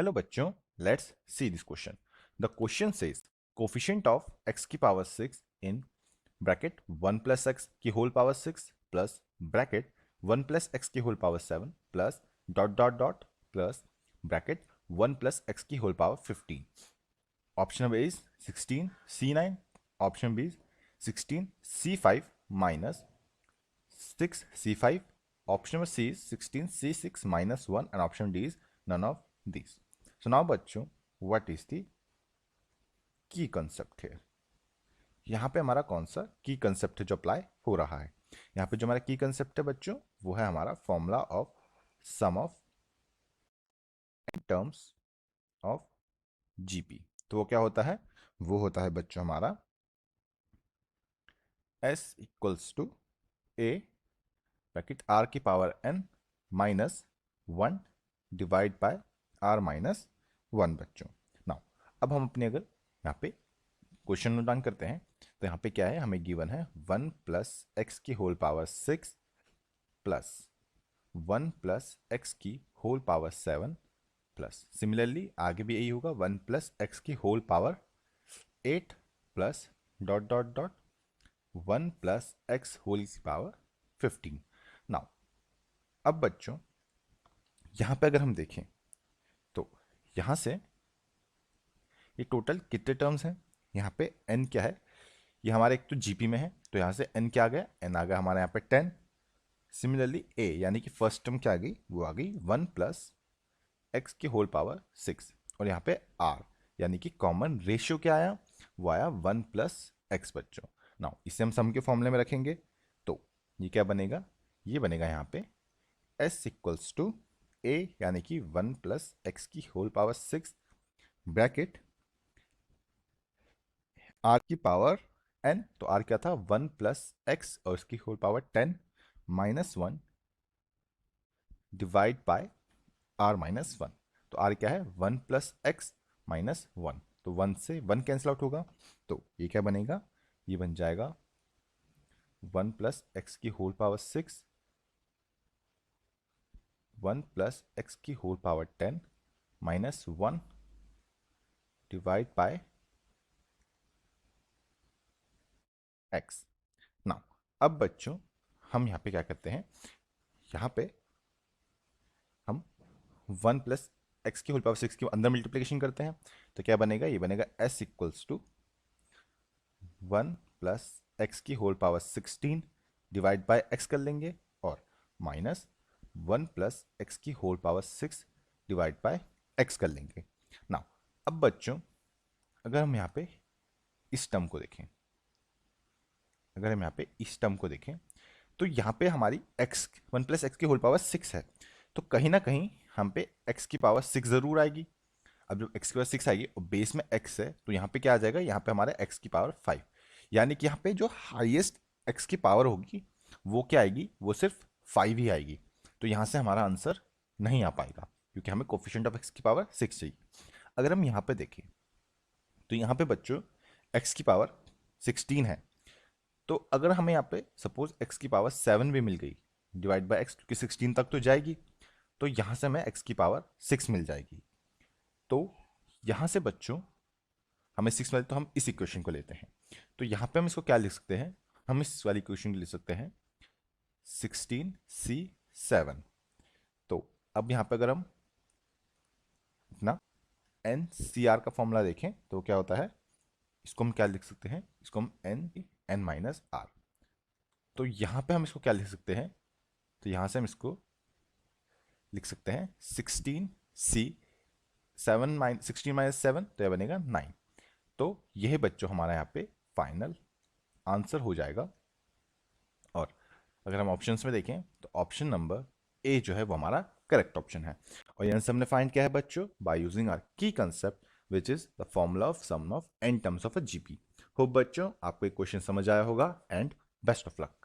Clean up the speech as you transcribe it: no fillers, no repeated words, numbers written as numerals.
Hello बच्चों, let's see this question. The question says coefficient of x की power 6 in bracket 1 plus x की whole power 6 plus bracket 1 plus x की whole power 7 plus dot dot dot plus bracket 1 plus x की whole power 15. Option number is 16 C9. Option B is 16 C5 minus 6 C5. Option number C is 16 C6 minus 1 and option D is none of these. So now बच्चों, what is the key concept here? यहाँ पे हमारा कौन सा की concept है जो apply हो रहा है? यहाँ पे जो हमारा की कंसेप्ट है बच्चों, वो है हमारा formula of sum of terms of GP. तो वो क्या होता है? वो होता है बच्चों हमारा S equals to a bracket r की power n minus 1 divide by r minus 1 बच्चों. नाउ अब हम अपने अगर यहाँ पे क्वेश्चन नोट डाउन करते हैं तो यहाँ पे क्या है, हमें गिवन है 1 प्लस एक्स की whole power 6 plus 1 plus x की होल पावर 7 प्लस सिमिलरली आगे भी यही होगा 1 प्लस एक्स की whole power 8 plus dot dot dot 1 plus x whole की पावर 15. नाउ अब बच्चों यहाँ पे अगर हम देखें तो यहाँ से ये टोटल कितने टर्म्स हैं? यहाँ पे n क्या है? ये हमारे एक तो जीपी में है, तो यहाँ से n क्या आ गया? n आ गया हमारे यहाँ पे 10. सिमिलरली a यानी कि फर्स्ट टर्म क्या आ गई? वो आ गई 1 प्लस एक्स की होल पावर 6. और यहाँ पे r यानी कि कॉमन रेशियो क्या आया? वो आया 1 प्लस एक्स बच्चों. नाउ इसे हम सम के फॉर्मूले में रखेंगे तो ये क्या बनेगा? ये बनेगा यहाँ पे s इक्वल्स टू a यानी कि 1 प्लस एक्स की होल पावर 6 ब्रैकेट r की पावर n. तो r क्या था? 1 प्लस एक्स और इसकी whole power 10 minus 1 divide by r minus 1. तो r क्या है? 1 प्लस एक्स माइनस 1. तो 1 से 1 कैंसिल आउट होगा, तो ये क्या बनेगा? ये बन जाएगा 1 प्लस एक्स की होल पावर 6 1 प्लस एक्स की whole power 10 minus 1 divide by x. Now अब बच्चों हम यहाँ पे क्या करते हैं? यहाँ पे हम 1 प्लस एक्स की होल पावर 6 के अंदर मल्टीप्लिकेशन करते हैं तो क्या बनेगा? ये बनेगा s equals to 1 plus x की whole power 16 divide by x कर लेंगे और माइनस 1 प्लस एक्स की whole power 6 divide by x कर लेंगे. नाउ अब बच्चों अगर हम यहाँ पे इस टर्म को देखें, अगर हम यहाँ पे इस टर्म को देखें तो यहाँ पे हमारी x 1 प्लस एक्स की होल पावर 6 है, तो कहीं ना कहीं हम पे x की पावर 6 जरूर आएगी. अब जब x की पावर 6 आएगी और बेस में x है तो यहाँ पे क्या आ जाएगा? यहाँ पे हमारा x की पावर 5. यानी कि यहाँ पे जो हाईएस्ट x की पावर होगी वो क्या आएगी? वो सिर्फ 5 ही आएगी. तो यहाँ से हमारा आंसर नहीं आ पाएगा क्योंकि हमें कोफिशिएंट ऑफ x की पावर 6 चाहिए. अगर हम यहाँ पे देखें तो यहाँ पे बच्चों x की पावर 16 है, तो अगर हमें यहाँ पे सपोज x की पावर 7 भी मिल गई डिवाइड बाय x, क्योंकि 16 तक तो जाएगी, तो यहाँ से हमें x की पावर 6 मिल जाएगी. तो यहाँ से बच्चों हमें 6 मिले तो हम इस इक्वेशन को लेते हैं. तो यहाँ पे हम इसको क्या लिख सकते हैं? हम इस वाली इक्वेशन को लिख सकते हैं 16C7. तो अब यहाँ पे अगर हम अपना NCR का फॉर्मूला देखें तो क्या होता है? इसको हम क्या लिख सकते हैं? इसको हम n माइनस आर. तो यहाँ पे हम इसको क्या लिख सकते हैं? तो यहाँ से हम इसको लिख सकते हैं 16 माइनस 7, तो यह बनेगा 9. तो यह बच्चों हमारा यहाँ पे फाइनल आंसर हो जाएगा. और अगर हम ऑप्शंस में देखें तो ऑप्शन नंबर ए जो है वो हमारा करेक्ट ऑप्शन है. और ये आंसर हमने फाइंड किया है बच्चों बाय यूजिंग आवर की concept which is the formula of sum of n terms of a GP. Hope बच्चों आपको एक क्वेश्चन समझ आया होगा एंड बेस्ट ऑफ लक.